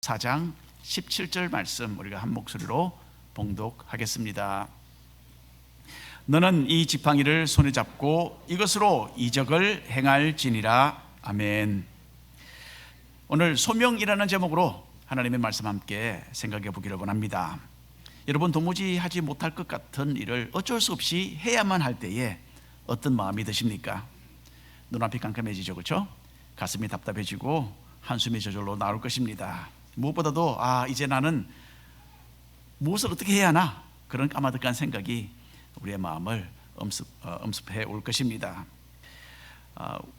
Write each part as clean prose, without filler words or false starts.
4장 17절 말씀 우리가 한 목소리로 봉독하겠습니다. 너는 이 지팡이를 손에 잡고 이것으로 이적을 행할지니라. 아멘. 오늘 소명이라는 제목으로 하나님의 말씀 함께 생각해 보기를 원합니다. 여러분, 도무지 하지 못할 것 같은 일을 어쩔 수 없이 해야만 할 때에 어떤 마음이 드십니까? 눈앞이 깜깜해지죠, 그렇죠? 가슴이 답답해지고 한숨이 저절로 나올 것입니다. 무엇보다도 이제 나는 무엇을 어떻게 해야 하나, 그런 까마득한 생각이 우리의 마음을 엄습해 올 것입니다.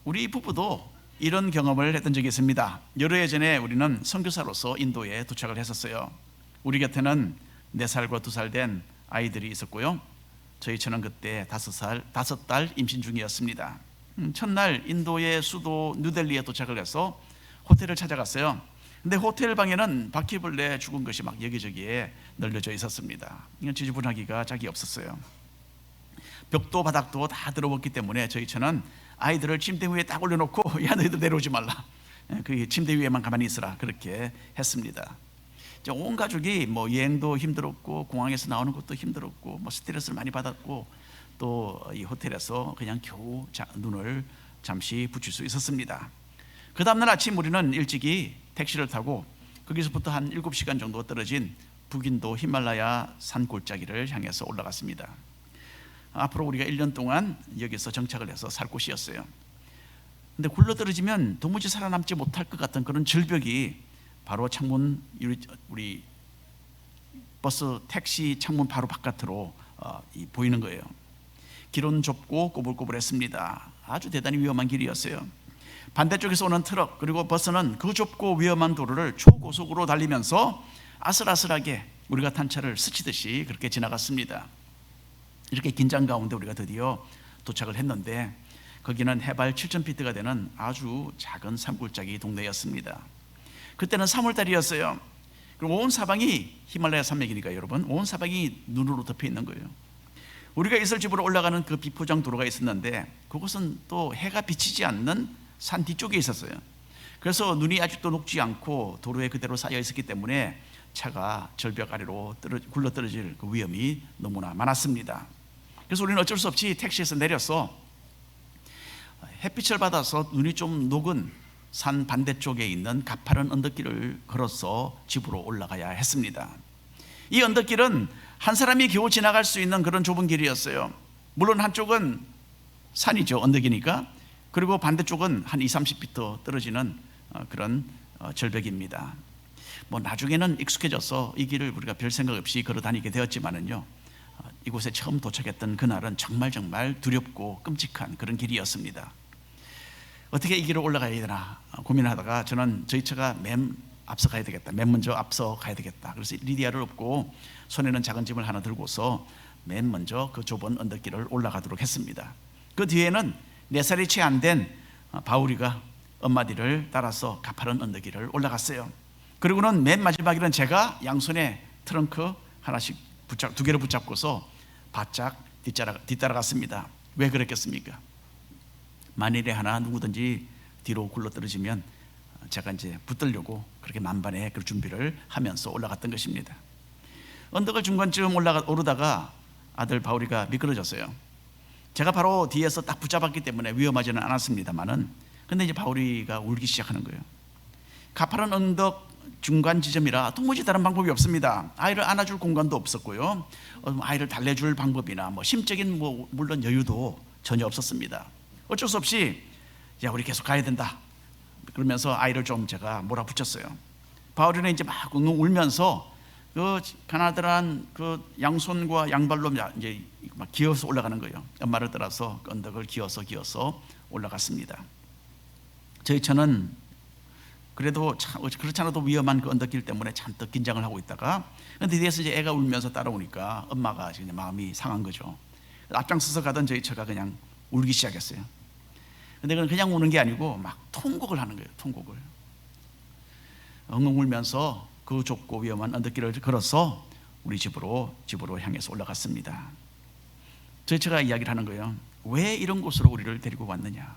우리 부부도 이런 경험을 했던 적이 있습니다. 여러 해 전에 우리는 선교사로서 인도에 도착을 했었어요. 우리 곁에는 4살과 2살 된 아이들이 있었고요. 저희처럼 그때 5달 임신 중이었습니다. 첫날 인도의 수도 뉴델리에 도착을 해서 호텔을 찾아갔어요. 근데 호텔 방에는 바퀴벌레 죽은 것이 막 여기저기에 널려져 있었습니다. 이건 지저분하기가 짝이 없었어요. 벽도 바닥도 다 들어왔기 때문에 저희처럼 아이들을 침대 위에 딱 올려놓고 야, 너희들 내려오지 말라, 그 침대 위에만 가만히 있으라, 그렇게 했습니다. 온 가족이 여행도 힘들었고 공항에서 나오는 것도 힘들었고 스트레스를 많이 받았고 또 이 호텔에서 그냥 겨우 눈을 잠시 붙일 수 있었습니다. 그 다음날 아침 우리는 일찍이 택시를 타고 거기서부터 한 7시간 정도 떨어진 북인도 히말라야 산 골짜기를 향해서 올라갔습니다. 앞으로 우리가 1년 동안 여기서 정착을 해서 살 곳이었어요. 근데 굴러떨어지면 도무지 살아남지 못할 것 같은 그런 절벽이 바로 창문, 우리 버스 택시 창문 바로 바깥으로 보이는 거예요. 길은 좁고 꼬불꼬불했습니다. 아주 대단히 위험한 길이었어요. 반대쪽에서 오는 트럭 그리고 버스는 그 좁고 위험한 도로를 초고속으로 달리면서 아슬아슬하게 우리가 탄 차를 스치듯이 그렇게 지나갔습니다. 이렇게 긴장 가운데 우리가 드디어 도착을 했는데 거기는 해발 7,000피트가 되는 아주 작은 산골짜기 동네였습니다. 그때는 3월달이었어요. 그리고 온 사방이 히말라야 산맥이니까 여러분, 온 사방이 눈으로 덮여 있는 거예요. 우리가 있을 집으로 올라가는 그 비포장 도로가 있었는데 그것은 또 해가 비치지 않는 산 뒤쪽에 있었어요. 그래서 눈이 아직도 녹지 않고 도로에 그대로 쌓여 있었기 때문에 차가 절벽 아래로 굴러 떨어질 그 위험이 너무나 많았습니다. 그래서 우리는 어쩔 수 없이 택시에서 내려서 햇빛을 받아서 눈이 좀 녹은 산 반대쪽에 있는 가파른 언덕길을 걸어서 집으로 올라가야 했습니다. 이 언덕길은 한 사람이 겨우 지나갈 수 있는 그런 좁은 길이었어요. 물론 한쪽은 산이죠, 언덕이니까. 그리고 반대쪽은 한 20-30m 떨어지는 그런 절벽입니다. 나중에는 익숙해져서 이 길을 우리가 별 생각 없이 걸어 다니게 되었지만은요, 이곳에 처음 도착했던 그날은 정말 두렵고 끔찍한 그런 길이었습니다. 어떻게 이 길을 올라가야 되나 고민하다가 저는 저희 차가 맨 앞서 가야 되겠다, 맨 먼저 앞서 가야 되겠다. 그래서 리디아를 업고 손에는 작은 짐을 하나 들고서 맨 먼저 그 좁은 언덕길을 올라가도록 했습니다. 그 뒤에는 4살이 채 안 된 바울이가 엄마 뒤를 따라서 가파른 언덕길을 올라갔어요. 그리고는 맨 마지막에는 제가 양손에 트렁크 하나씩 2개를 붙잡고서 바짝 뒤따라갔습니다. 왜 그랬겠습니까? 만일에 하나 누구든지 뒤로 굴러떨어지면 제가 이제 붙들려고 그렇게 만반의 그 준비를 하면서 올라갔던 것입니다. 언덕을 중간쯤 오르다가 아들 바울이가 미끄러졌어요. 제가 바로 뒤에서 딱 붙잡았기 때문에 위험하지는 않았습니다만은, 근데 이제 바울이가 울기 시작하는 거예요. 가파른 언덕 중간 지점이라 도무지 다른 방법이 없습니다. 아이를 안아줄 공간도 없었고요, 아이를 달래줄 방법이나 심적인 물론 여유도 전혀 없었습니다. 어쩔 수 없이 야, 우리 계속 가야 된다, 그러면서 아이를 좀 제가 몰아붙였어요. 바울이는 이제 막 엉엉 울면서 그 가나다란 그 양손과 양발로 이제 막 기어서 올라가는 거예요. 엄마를 따라서 언덕을 기어서 올라갔습니다. 저희 차는 그래도 그렇지 않아도 위험한 그 언덕길 때문에 잔뜩 긴장을 하고 있다가, 근데 뒤에서 이제 애가 울면서 따라오니까 엄마가 지금 마음이 상한 거죠. 앞장서서 가던 저희 차가 그냥 울기 시작했어요. 근데 그냥 우는 게 아니고 막 통곡을 하는 거예요. 통곡을 엉엉 울면서 그 좁고 위험한 언덕길을 걸어서 우리 집으로 향해서 올라갔습니다. 저희 차가 이야기를 하는 거예요. 왜 이런 곳으로 우리를 데리고 왔느냐,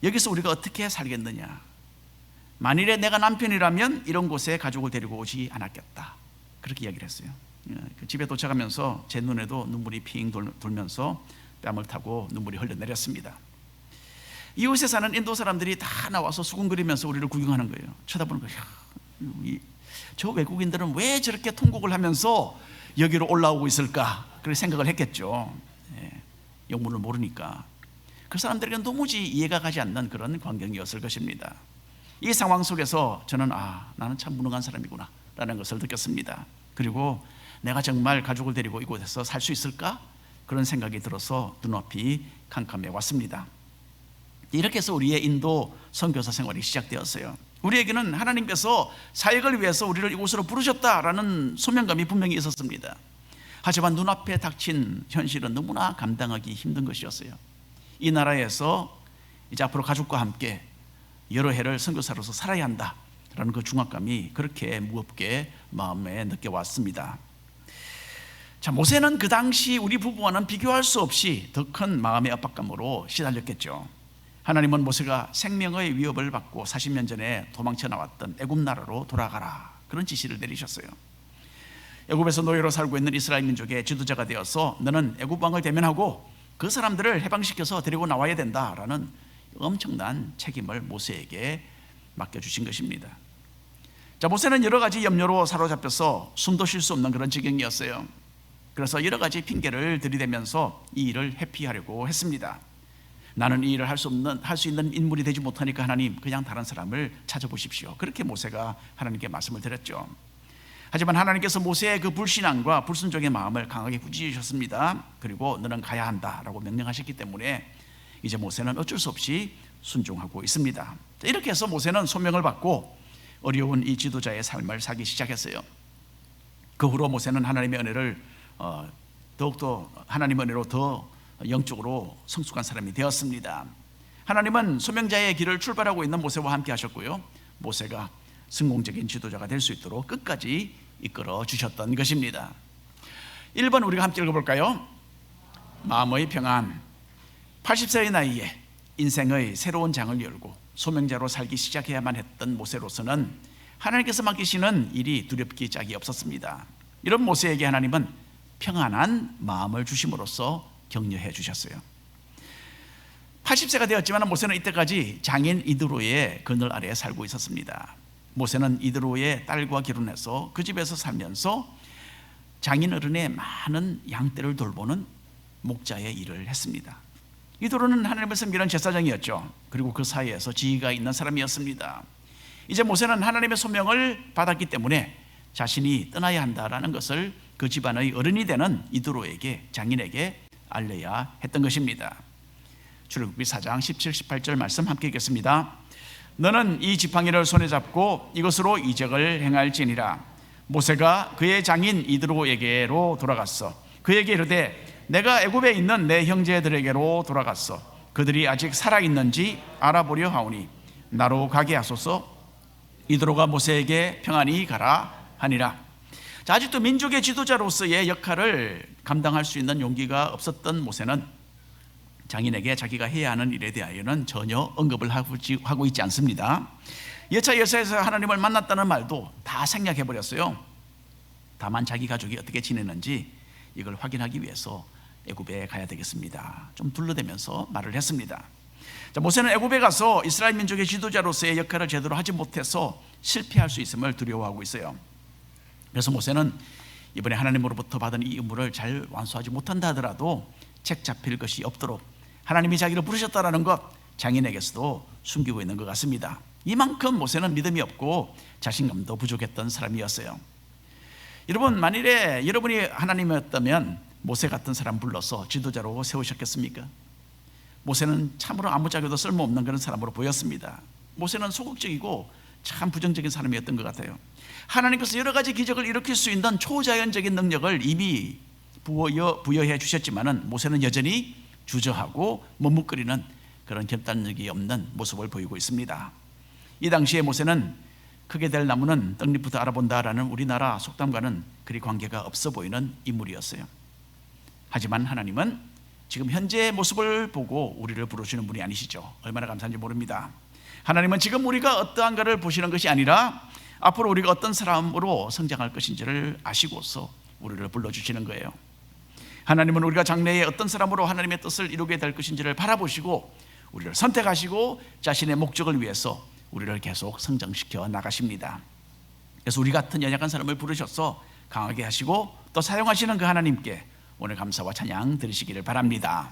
여기서 우리가 어떻게 살겠느냐, 만일에 내가 남편이라면 이런 곳에 가족을 데리고 오지 않았겠다. 그렇게 이야기를 했어요. 그 집에 도착하면서 제 눈에도 눈물이 핑 돌면서 뺨을 타고 눈물이 흘러내렸습니다. 이웃에 사는 인도 사람들이 다 나와서 수군거리면서 우리를 구경하는 거예요. 쳐다보는 거예요. 저 외국인들은 왜 저렇게 통곡을 하면서 여기로 올라오고 있을까? 그렇게 생각을 했겠죠. 영문을 모르니까. 그 사람들에게는 도무지 이해가 가지 않는 그런 광경이었을 것입니다. 이 상황 속에서 저는 나는 참 무능한 사람이구나 라는 것을 느꼈습니다. 그리고 내가 정말 가족을 데리고 이곳에서 살 수 있을까? 그런 생각이 들어서 눈앞이 캄캄해 왔습니다. 이렇게 해서 우리의 인도 선교사 생활이 시작되었어요. 우리에게는 하나님께서 사역을 위해서 우리를 이곳으로 부르셨다라는 소명감이 분명히 있었습니다. 하지만 눈앞에 닥친 현실은 너무나 감당하기 힘든 것이었어요. 이 나라에서 이제 앞으로 가족과 함께 여러 해를 선교사로서 살아야 한다라는 그 중압감이 그렇게 무겁게 마음에 느껴왔습니다. 자, 모세는 그 당시 우리 부부와는 비교할 수 없이 더 큰 마음의 압박감으로 시달렸겠죠. 하나님은 모세가 생명의 위협을 받고 40년 전에 도망쳐 나왔던 애굽 나라로 돌아가라, 그런 지시를 내리셨어요. 애굽에서 노예로 살고 있는 이스라엘 민족의 지도자가 되어서 너는 애굽 왕을 대면하고 그 사람들을 해방시켜서 데리고 나와야 된다라는 엄청난 책임을 모세에게 맡겨주신 것입니다. 자, 모세는 여러 가지 염려로 사로잡혀서 숨도 쉴 수 없는 그런 지경이었어요. 그래서 여러 가지 핑계를 들이대면서 이 일을 회피하려고 했습니다. 나는 이 일을 할 수 있는 인물이 되지 못하니까 하나님, 그냥 다른 사람을 찾아보십시오. 그렇게 모세가 하나님께 말씀을 드렸죠. 하지만 하나님께서 모세의 그 불신앙과 불순종의 마음을 강하게 꾸짖으셨습니다. 그리고 너는 가야 한다라고 명령하셨기 때문에 이제 모세는 어쩔 수 없이 순종하고 있습니다. 이렇게 해서 모세는 소명을 받고 어려운 이 지도자의 삶을 살기 시작했어요. 그 후로 모세는 하나님의 은혜를 더욱더 하나님의 은혜로 더 영적으로 성숙한 사람이 되었습니다. 하나님은 소명자의 길을 출발하고 있는 모세와 함께 하셨고요, 모세가 성공적인 지도자가 될 수 있도록 끝까지 이끌어 주셨던 것입니다. 1번 우리가 함께 읽어볼까요? 마음의 평안. 80세의 나이에 인생의 새로운 장을 열고 소명자로 살기 시작해야만 했던 모세로서는 하나님께서 맡기시는 일이 두렵기 짝이 없었습니다. 이런 모세에게 하나님은 평안한 마음을 주심으로써 격려해 주셨어요. 80세가 되었지만 모세는 이때까지 장인 이드로의 그늘 아래에 살고 있었습니다. 모세는 이드로의 딸과 결혼해서 그 집에서 살면서 장인 어른의 많은 양떼를 돌보는 목자의 일을 했습니다. 이드로는 하나님을 섬기는 제사장이었죠. 그리고 그 사이에서 지위가 있는 사람이었습니다. 이제 모세는 하나님의 소명을 받았기 때문에 자신이 떠나야 한다라는 것을 그 집안의 어른이 되는 이드로에게, 장인에게 알려야 했던 것입니다. 출애굽기 4장 17, 18절 말씀 함께 읽겠습니다. 너는 이 지팡이를 손에 잡고 이것으로 이적을 행할지니라. 모세가 그의 장인 이드로에게로 돌아갔어. 그에게 이르되 내가 애굽에 있는 내 형제들에게로 돌아갔어. 그들이 아직 살아있는지 알아보려 하오니 나로 가게 하소서. 이드로가 모세에게 평안히 가라 하니라. 자, 아직도 민족의 지도자로서의 역할을 감당할 수 있는 용기가 없었던 모세는 장인에게 자기가 해야 하는 일에 대하여는 전혀 언급을 하고 있지 않습니다. 여차 여차해서 하나님을 만났다는 말도 다 생략해버렸어요. 다만 자기 가족이 어떻게 지내는지 이걸 확인하기 위해서 애굽에 가야 되겠습니다, 좀 둘러대면서 말을 했습니다. 자, 모세는 애굽에 가서 이스라엘 민족의 지도자로서의 역할을 제대로 하지 못해서 실패할 수 있음을 두려워하고 있어요. 그래서 모세는 이번에 하나님으로부터 받은 이 임무를 잘 완수하지 못한다 하더라도 책 잡힐 것이 없도록 하나님이 자기를 부르셨다라는 것 장인에게서도 숨기고 있는 것 같습니다. 이만큼 모세는 믿음이 없고 자신감도 부족했던 사람이었어요. 여러분, 만일에 여러분이 하나님이었다면 모세 같은 사람 불러서 지도자로 세우셨겠습니까? 모세는 참으로 아무짝에도 쓸모없는 그런 사람으로 보였습니다. 모세는 소극적이고 참 부정적인 사람이었던 것 같아요. 하나님께서 여러 가지 기적을 일으킬 수 있는 초자연적인 능력을 이미 부여해 주셨지만은 모세는 여전히 주저하고 머뭇거리는 그런 결단력이 없는 모습을 보이고 있습니다. 이 당시에 모세는 크게 될 나무는 떡잎부터 알아본다라는 우리나라 속담과는 그리 관계가 없어 보이는 인물이었어요. 하지만 하나님은 지금 현재의 모습을 보고 우리를 부르시는 분이 아니시죠. 얼마나 감사한지 모릅니다. 하나님은 지금 우리가 어떠한가를 보시는 것이 아니라 앞으로 우리가 어떤 사람으로 성장할 것인지를 아시고서 우리를 불러주시는 거예요. 하나님은 우리가 장래에 어떤 사람으로 하나님의 뜻을 이루게 될 것인지를 바라보시고 우리를 선택하시고 자신의 목적을 위해서 우리를 계속 성장시켜 나가십니다. 그래서 우리 같은 연약한 사람을 부르셔서 강하게 하시고 또 사용하시는 그 하나님께 오늘 감사와 찬양 드리시기를 바랍니다.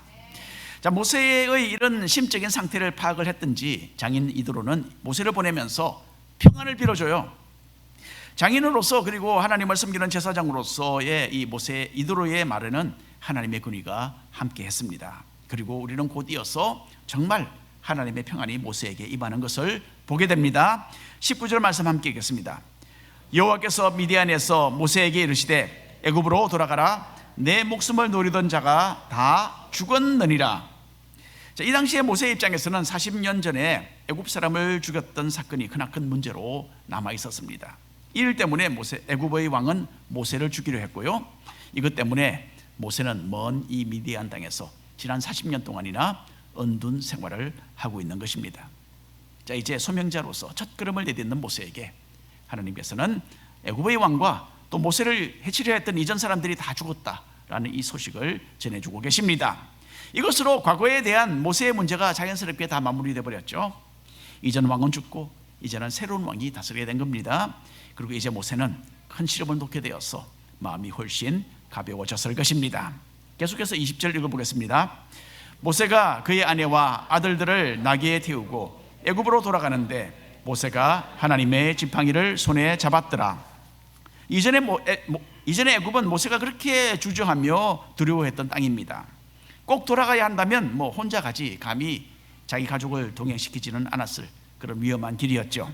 자, 모세의 이런 심적인 상태를 파악을 했든지 장인 이드로는 모세를 보내면서 평안을 빌어줘요. 장인으로서 그리고 하나님을 섬기는 제사장으로서의 이 모세 이드로의 말에는 하나님의 권위가 함께 했습니다. 그리고 우리는 곧 이어서 정말 하나님의 평안이 모세에게 임하는 것을 보게 됩니다. 19절 말씀 함께 읽겠습니다. 여호와께서 미디안에서 모세에게 이르시되 애굽으로 돌아가라. 내 목숨을 노리던 자가 다 죽었느니라. 자, 이 당시에 모세의 입장에서는 40년 전에 애굽 사람을 죽였던 사건이 크나큰 문제로 남아 있었습니다. 이 일 때문에 애굽의 왕은 모세를 죽이려 했고요. 이것 때문에 모세는 먼 이 미디안 땅에서 지난 40년 동안이나 은둔 생활을 하고 있는 것입니다. 자, 이제 소명자로서 첫걸음을 내딛는 모세에게 하나님께서는 애굽의 왕과 또 모세를 해치려 했던 이전 사람들이 다 죽었다라는 이 소식을 전해주고 계십니다. 이것으로 과거에 대한 모세의 문제가 자연스럽게 다 마무리되어 버렸죠. 이전 왕은 죽고 이제는 새로운 왕이 다스리게 된 겁니다. 그리고 이제 모세는 큰 시험을 놓게 되어서 마음이 훨씬 가벼워졌을 것입니다. 계속해서 20절 읽어보겠습니다. 모세가 그의 아내와 아들들을 나귀에 태우고 애굽으로 돌아가는데 모세가 하나님의 지팡이를 손에 잡았더라. 이전에 애굽은 모세가 그렇게 주저하며 두려워했던 땅입니다. 꼭 돌아가야 한다면 혼자 가지 감히 자기 가족을 동행시키지는 않았을 그런 위험한 길이었죠.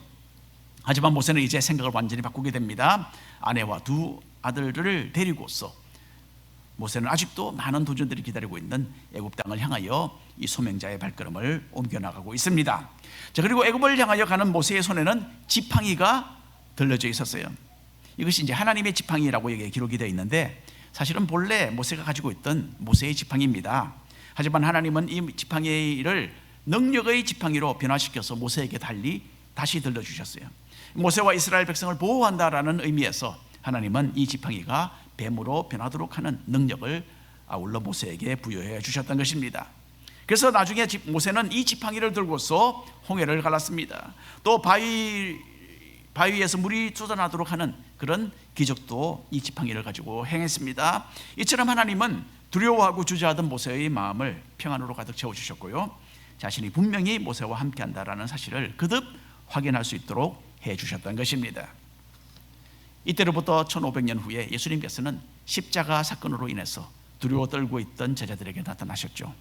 하지만 모세는 이제 생각을 완전히 바꾸게 됩니다. 아내와 두 아들들을 데리고서 모세는 아직도 많은 도전들이 기다리고 있는 애굽 땅을 향하여 이 소명자의 발걸음을 옮겨나가고 있습니다. 자, 그리고 애굽을 향하여 가는 모세의 손에는 지팡이가 들려져 있었어요. 이것이 이제 하나님의 지팡이라고 여기에 기록이 되어 있는데 사실은 본래 모세가 가지고 있던 모세의 지팡이입니다. 하지만 하나님은 이 지팡이를 능력의 지팡이로 변화시켜서 모세에게 다시 들려주셨어요. 모세와 이스라엘 백성을 보호한다라는 의미에서 하나님은 이 지팡이가 뱀으로 변하도록 하는 능력을 아울러 모세에게 부여해 주셨던 것입니다. 그래서 나중에 모세는 이 지팡이를 들고서 홍해를 갈랐습니다. 또 바위에서 물이 쏟아나도록 하는 그런 기적도 이 지팡이를 가지고 행했습니다. 이처럼 하나님은 두려워하고 주저하던 모세의 마음을 평안으로 가득 채워주셨고요, 자신이 분명히 모세와 함께한다라는 사실을 거듭 확인할 수 있도록 해주셨던 것입니다. 이때로부터 1500년 후에 예수님께서는 십자가 사건으로 인해서 두려워 떨고 있던 제자들에게 나타나셨죠.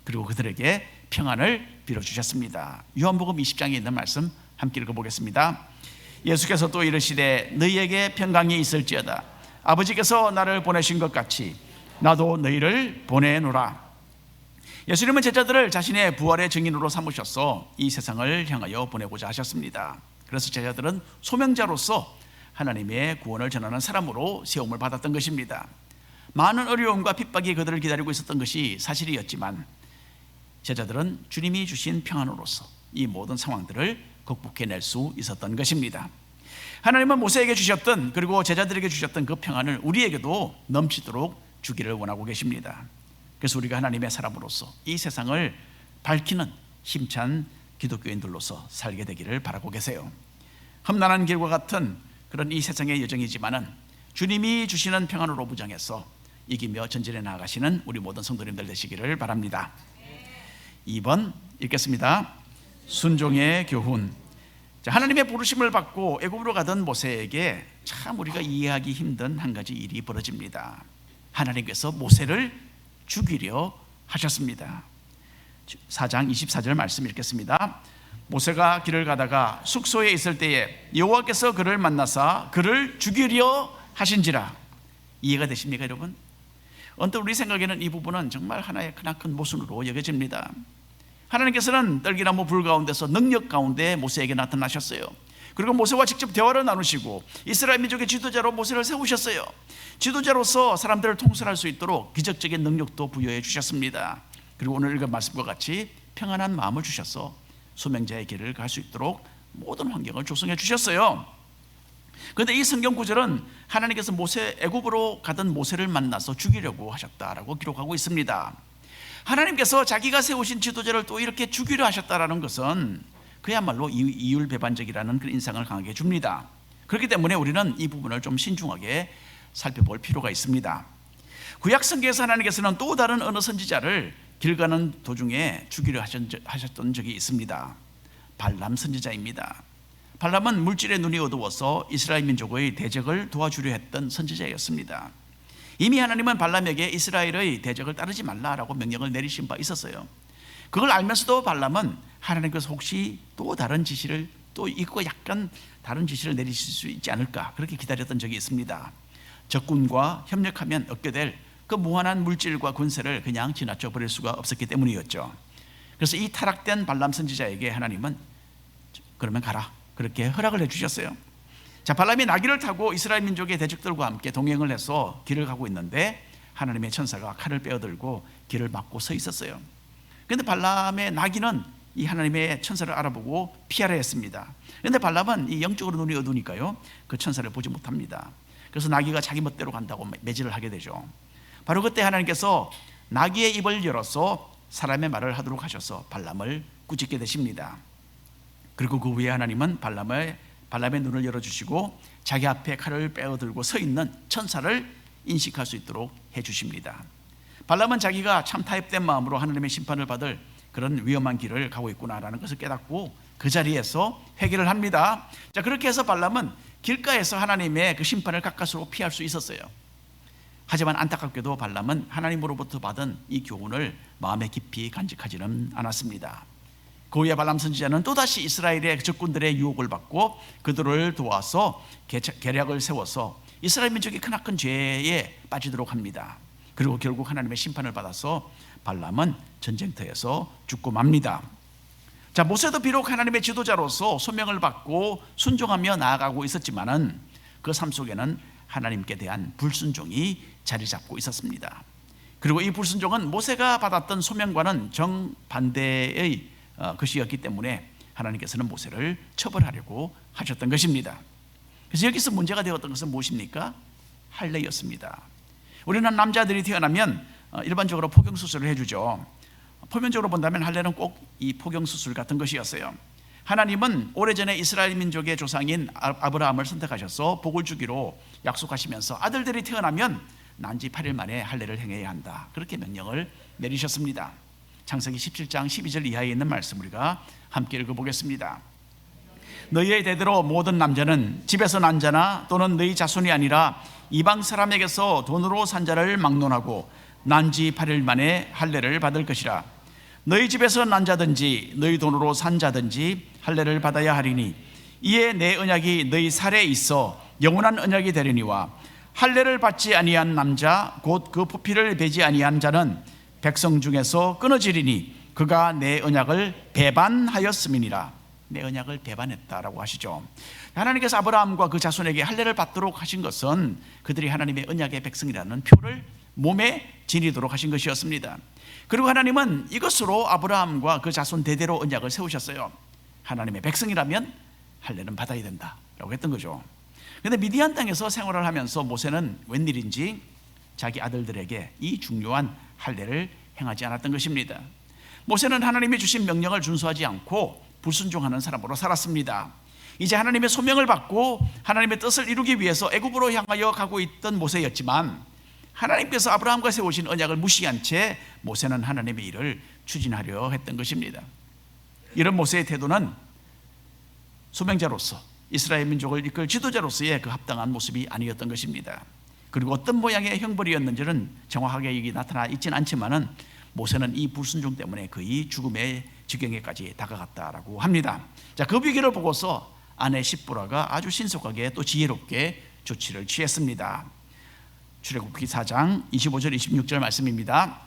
그리고 그들에게 평안을 빌어주셨습니다. 요한복음 20장에 있는 말씀 함께 읽어보겠습니다. 예수께서 또 이르시되 너희에게 평강이 있을지어다. 아버지께서 나를 보내신 것 같이 나도 너희를 보내노라. 예수님은 제자들을 자신의 부활의 증인으로 삼으셔서 이 세상을 향하여 보내고자 하셨습니다. 그래서 제자들은 소명자로서 하나님의 구원을 전하는 사람으로 세움을 받았던 것입니다. 많은 어려움과 핍박이 그들을 기다리고 있었던 것이 사실이었지만 제자들은 주님이 주신 평안으로서 이 모든 상황들을 극복해낼 수 있었던 것입니다. 하나님은 모세에게 주셨던, 그리고 제자들에게 주셨던 그 평안을 우리에게도 넘치도록 주기를 원하고 계십니다. 그래서 우리가 하나님의 사람으로서 이 세상을 밝히는 힘찬 기독교인들로서 살게 되기를 바라고 계세요. 험난한 길과 같은 그런 이 세상의 여정이지만은 주님이 주시는 평안으로 무장해서 이기며 전진해 나아가시는 우리 모든 성도님들 되시기를 바랍니다. 2번 읽겠습니다. 순종의 교훈. 하나님의 부르심을 받고 애굽으로 가던 모세에게 참 우리가 이해하기 힘든 한 가지 일이 벌어집니다. 하나님께서 모세를 죽이려 하셨습니다. 4장 24절 말씀 읽겠습니다. 모세가 길을 가다가 숙소에 있을 때에 여호와께서 그를 만나사 그를 죽이려 하신지라. 이해가 되십니까 여러분? 언뜻 우리 생각에는 이 부분은 정말 하나의 크나큰 모순으로 여겨집니다. 하나님께서는 떨기나무 불 가운데서 능력 가운데 모세에게 나타나셨어요. 그리고 모세와 직접 대화를 나누시고 이스라엘 민족의 지도자로 모세를 세우셨어요. 지도자로서 사람들을 통솔할 수 있도록 기적적인 능력도 부여해 주셨습니다. 그리고 오늘 읽은 말씀과 같이 평안한 마음을 주셔서 소명자의 길을 갈 수 있도록 모든 환경을 조성해 주셨어요. 그런데 이 성경 구절은 하나님께서 애굽으로 가던 모세를 만나서 죽이려고 하셨다라고 기록하고 있습니다. 하나님께서 자기가 세우신 지도자를 또 이렇게 죽이려 하셨다라는 것은 그야말로 이율배반적이라는 그런 인상을 강하게 줍니다. 그렇기 때문에 우리는 이 부분을 좀 신중하게 살펴볼 필요가 있습니다. 구약 성경에서 하나님께서는 또 다른 어느 선지자를 길 가는 도중에 죽이려 하셨던 적이 있습니다. 발람 선지자입니다. 발람은 물질의 눈이 어두워서 이스라엘 민족의 대적을 도와주려 했던 선지자였습니다. 이미 하나님은 발람에게 이스라엘의 대적을 따르지 말라라고 명령을 내리신 바 있었어요. 그걸 알면서도 발람은 하나님께서 혹시 또 다른 지시를 또 이거 약간 다른 지시를 내리실 수 있지 않을까 그렇게 기다렸던 적이 있습니다. 적군과 협력하면 얻게 될 그 무한한 물질과 군세를 그냥 지나쳐 버릴 수가 없었기 때문이었죠. 그래서 이 타락된 발람 선지자에게 하나님은 그러면 가라 그렇게 허락을 해주셨어요. 자, 발람이 나귀를 타고 이스라엘 민족의 대적들과 함께 동행을 해서 길을 가고 있는데 하나님의 천사가 칼을 빼어들고 길을 막고 서 있었어요. 그런데 발람의 나귀는 이 하나님의 천사를 알아보고 피하려 했습니다. 그런데 발람은 이 영적으로 눈이 어두우니까요 그 천사를 보지 못합니다. 그래서 나귀가 자기 멋대로 간다고 매질을 하게 되죠. 바로 그때 하나님께서 나귀의 입을 열어서 사람의 말을 하도록 하셔서 발람을 꾸짖게 되십니다. 그리고 그 후에 하나님은 발람의 눈을 열어주시고 자기 앞에 칼을 빼어들고 서 있는 천사를 인식할 수 있도록 해주십니다. 발람은 자기가 참 타협된 마음으로 하나님의 심판을 받을 그런 위험한 길을 가고 있구나라는 것을 깨닫고 그 자리에서 회개를 합니다. 자, 그렇게 해서 발람은 길가에서 하나님의 그 심판을 가까스로 피할 수 있었어요. 하지만 안타깝게도 발람은 하나님으로부터 받은 이 교훈을 마음에 깊이 간직하지는 않았습니다. 그 후에 발람 선지자는 또다시 이스라엘의 적군들의 유혹을 받고 그들을 도와서 계략을 세워서 이스라엘 민족이 크나큰 죄에 빠지도록 합니다. 그리고 결국 하나님의 심판을 받아서 발람은 전쟁터에서 죽고 맙니다. 자, 모세도 비록 하나님의 지도자로서 소명을 받고 순종하며 나아가고 있었지만은 그 삶 속에는 하나님께 대한 불순종이 자리 잡고 있었습니다. 그리고 이 불순종은 모세가 받았던 소명과는 정반대의 것이었기 때문에 하나님께서는 모세를 처벌하려고 하셨던 것입니다. 그래서 여기서 문제가 되었던 것은 무엇입니까? 할례였습니다. 우리는 남자들이 태어나면 일반적으로 포경수술을 해주죠. 표면적으로 본다면 할례는 꼭 이 포경수술 같은 것이었어요. 하나님은 오래전에 이스라엘 민족의 조상인 아브라함을 선택하셔서 복을 주기로 약속하시면서 아들들이 태어나면 난지 8일 만에 할례를 행해야 한다 그렇게 명령을 내리셨습니다. 창세기 17장 12절 이하에 있는 말씀 우리가 함께 읽어보겠습니다. 너희의 대대로 모든 남자는 집에서 난 자나 또는 너희 자손이 아니라 이방 사람에게서 돈으로 산 자를 막론하고 난지 8일 만에 할례를 받을 것이라. 너희 집에서 난 자든지 너희 돈으로 산 자든지 할례를 받아야 하리니 이에 내 언약이 너희 살에 있어 영원한 언약이 되리니와 할례를 받지 아니한 남자 곧 그 포피를 베지 아니한 자는 백성 중에서 끊어지리니 그가 내 언약을 배반하였음이니라. 내 언약을 배반했다라고 하시죠. 하나님께서 아브라함과 그 자손에게 할례를 받도록 하신 것은 그들이 하나님의 언약의 백성이라는 표를 몸에 지니도록 하신 것이었습니다. 그리고 하나님은 이것으로 아브라함과 그 자손 대대로 언약을 세우셨어요. 하나님의 백성이라면 할례는 받아야 된다라고 했던 거죠. 그런데 미디안 땅에서 생활을 하면서 모세는 웬일인지 자기 아들들에게 이 중요한 할례를 행하지 않았던 것입니다. 모세는 하나님이 주신 명령을 준수하지 않고 불순종하는 사람으로 살았습니다. 이제 하나님의 소명을 받고 하나님의 뜻을 이루기 위해서 애굽으로 향하여 가고 있던 모세였지만 하나님께서 아브라함과 세우신 언약을 무시한 채 모세는 하나님의 일을 추진하려 했던 것입니다. 이런 모세의 태도는 소명자로서 이스라엘 민족을 이끌 지도자로서의 그 합당한 모습이 아니었던 것입니다. 그리고 어떤 모양의 형벌이었는지는 정확하게 여기 나타나 있지는 않지만은 모세는 이 불순종 때문에 거의 죽음의 지경에까지 다가갔다라고 합니다. 자, 그 위기를 보고서 아내 십보라가 아주 신속하게 또 지혜롭게 조치를 취했습니다. 출애굽기 4장 25절 26절 말씀입니다.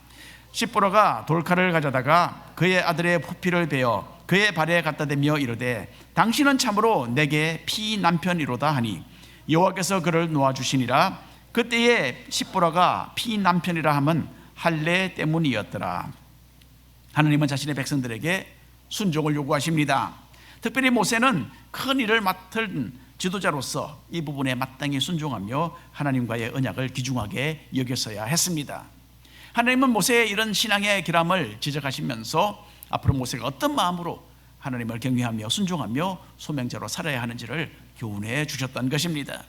십보라가 돌칼을 가져다가 그의 아들의 포피를 베어 그의 발에 갖다 대며 이르되 당신은 참으로 내게 피 남편이로다 하니 여호와께서 그를 놓아주시니라. 그때에 십보라가 피 남편이라 함은 할례 때문이었더라. 하나님은 자신의 백성들에게 순종을 요구하십니다. 특별히 모세는 큰 일을 맡은 지도자로서 이 부분에 마땅히 순종하며 하나님과의 언약을 귀중하게 여겼어야 했습니다. 하나님은 모세의 이런 신앙의 결함을 지적하시면서 앞으로 모세가 어떤 마음으로 하나님을 경외하며 순종하며 소명자로 살아야 하는지를 교훈해 주셨던 것입니다.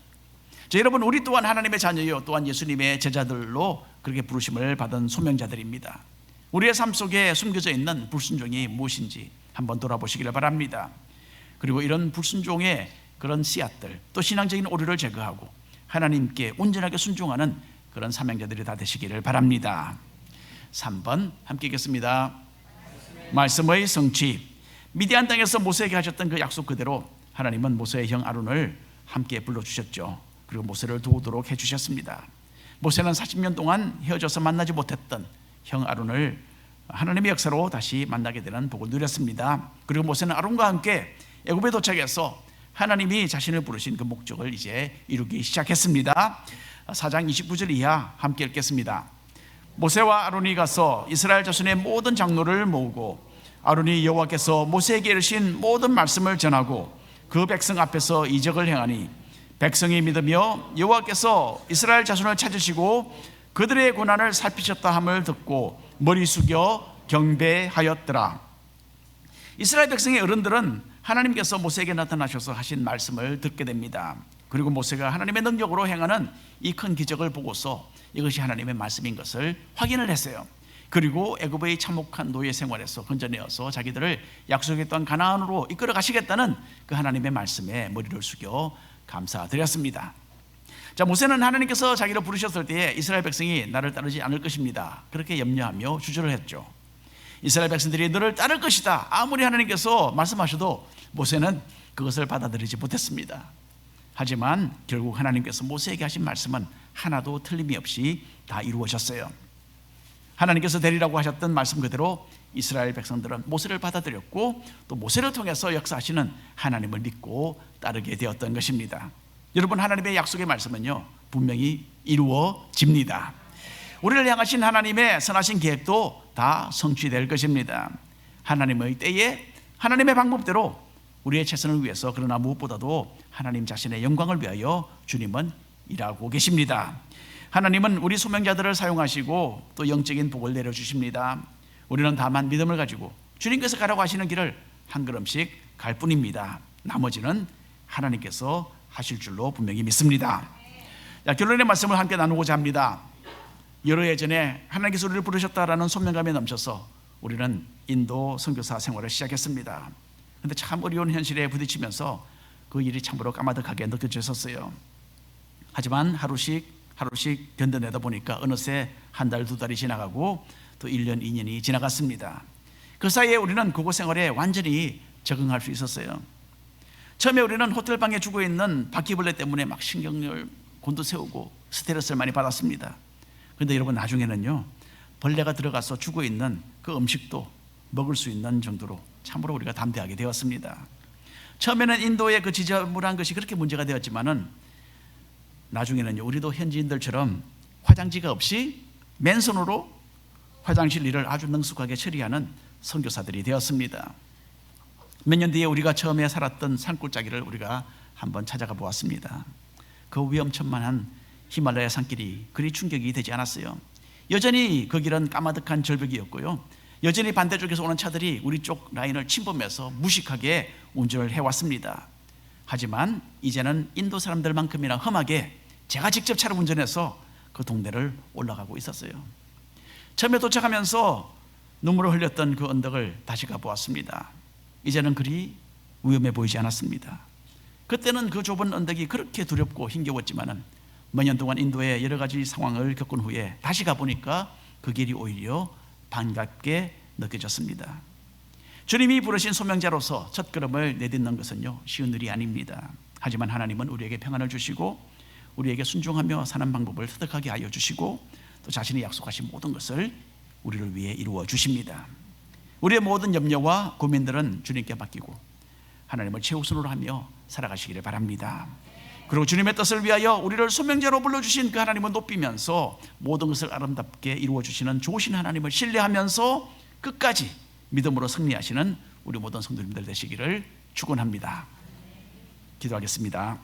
자, 여러분, 우리 또한 하나님의 자녀요, 또한 예수님의 제자들로 그렇게 부르심을 받은 소명자들입니다. 우리의 삶 속에 숨겨져 있는 불순종이 무엇인지 한번 돌아보시기를 바랍니다. 그리고 이런 불순종의 그런 씨앗들, 또 신앙적인 오류를 제거하고 하나님께 온전하게 순종하는 그런 사명자들이 다 되시기를 바랍니다. 3번 함께 읽겠습니다. 말씀의 성취. 미디안 땅에서 모세에게 하셨던 그 약속 그대로 하나님은 모세의 형 아론을 함께 불러주셨죠. 그리고 모세를 도우도록 해주셨습니다. 모세는 40년 동안 헤어져서 만나지 못했던 형 아론을 하나님의 역사로 다시 만나게 되는 복을 누렸습니다. 그리고 모세는 아론과 함께 애굽에 도착해서 하나님이 자신을 부르신 그 목적을 이제 이루기 시작했습니다. 4장 29절 이하 함께 읽겠습니다. 모세와 아론이 가서 이스라엘 자손의 모든 장로를 모으고 아론이 여호와께서 모세에게 이르신 모든 말씀을 전하고 그 백성 앞에서 이적을 행하니 백성이 믿으며 여호와께서 이스라엘 자손을 찾으시고 그들의 고난을 살피셨다 함을 듣고 머리 숙여 경배하였더라. 이스라엘 백성의 어른들은 하나님께서 모세에게 나타나셔서 하신 말씀을 듣게 됩니다. 그리고 모세가 하나님의 능력으로 행하는 이 큰 기적을 보고서 이것이 하나님의 말씀인 것을 확인을 했어요. 그리고 애굽의 참혹한 노예 생활에서 건져내어서 자기들을 약속했던 가나안으로 이끌어 가시겠다는 그 하나님의 말씀에 머리를 숙여 감사드렸습니다. 자, 모세는 하나님께서 자기를 부르셨을 때에 이스라엘 백성이 나를 따르지 않을 것입니다, 그렇게 염려하며 주저를 했죠. 이스라엘 백성들이 너를 따를 것이다 아무리 하나님께서 말씀하셔도 모세는 그것을 받아들이지 못했습니다. 하지만 결국 하나님께서 모세에게 하신 말씀은 하나도 틀림이 없이 다 이루어졌어요. 하나님께서 되리라고 하셨던 말씀 그대로 이스라엘 백성들은 모세를 받아들였고 또 모세를 통해서 역사하시는 하나님을 믿고 따르게 되었던 것입니다. 여러분, 하나님의 약속의 말씀은요 분명히 이루어집니다. 우리를 향하신 하나님의 선하신 계획도 다 성취될 것입니다. 하나님의 때에 하나님의 방법대로 우리의 최선을 위해서, 그러나 무엇보다도 하나님 자신의 영광을 위하여 주님은 일하고 계십니다. 하나님은 우리 소명자들을 사용하시고 또 영적인 복을 내려주십니다. 우리는 다만 믿음을 가지고 주님께서 가라고 하시는 길을 한 걸음씩 갈 뿐입니다. 나머지는 하나님께서 하실 줄로 분명히 믿습니다. 자, 결론의 말씀을 함께 나누고자 합니다. 여러 해 전에 하나님께서 우리를 부르셨다라는 소명감에 넘쳐서 우리는 인도 선교사 생활을 시작했습니다. 그런데 참 어려운 현실에 부딪히면서 그 일이 참으로 까마득하게 느껴졌었어요. 하지만 하루씩 견뎌내다 보니까 어느새 한 달, 두 달이 지나가고 또 1년, 2년이 지나갔습니다. 그 사이에 우리는 그곳 생활에 완전히 적응할 수 있었어요. 처음에 우리는 호텔방에 죽어 있는 바퀴벌레 때문에 막 신경을 곤두세우고 스트레스를 많이 받았습니다. 그런데 여러분, 나중에는요 벌레가 들어가서 죽어 있는 그 음식도 먹을 수 있는 정도로 참으로 우리가 담대하게 되었습니다. 처음에는 인도의 그 지저분한 것이 그렇게 문제가 되었지만은 나중에는요 우리도 현지인들처럼 화장지가 없이 맨손으로 화장실 일을 아주 능숙하게 처리하는 선교사들이 되었습니다. 몇 년 뒤에 우리가 처음에 살았던 산골짜기를 우리가 한번 찾아가 보았습니다. 그 위험천만한 히말라야 산길이 그리 충격이 되지 않았어요. 여전히 그 길은 까마득한 절벽이었고요, 여전히 반대쪽에서 오는 차들이 우리 쪽 라인을 침범해서 무식하게 운전을 해왔습니다. 하지만 이제는 인도 사람들만큼이나 험하게 제가 직접 차를 운전해서 그 동네를 올라가고 있었어요. 처음에 도착하면서 눈물을 흘렸던 그 언덕을 다시 가보았습니다. 이제는 그리 위험해 보이지 않았습니다. 그때는 그 좁은 언덕이 그렇게 두렵고 힘겨웠지만은 몇 년 동안 인도의 여러 가지 상황을 겪은 후에 다시 가보니까 그 길이 오히려 반갑게 느껴졌습니다. 주님이 부르신 소명자로서 첫걸음을 내딛는 것은요 쉬운 일이 아닙니다. 하지만 하나님은 우리에게 평안을 주시고 우리에게 순종하며 사는 방법을 터득하게 하여 주시고 또 자신이 약속하신 모든 것을 우리를 위해 이루어 주십니다. 우리의 모든 염려와 고민들은 주님께 맡기고 하나님을 최우선으로 하며 살아가시기를 바랍니다. 그리고 주님의 뜻을 위하여 우리를 소명자로 불러주신 그 하나님을 높이면서 모든 것을 아름답게 이루어 주시는 좋으신 하나님을 신뢰하면서 끝까지 믿음으로 승리하시는 우리 모든 성도님들 되시기를 축원합니다. 기도하겠습니다.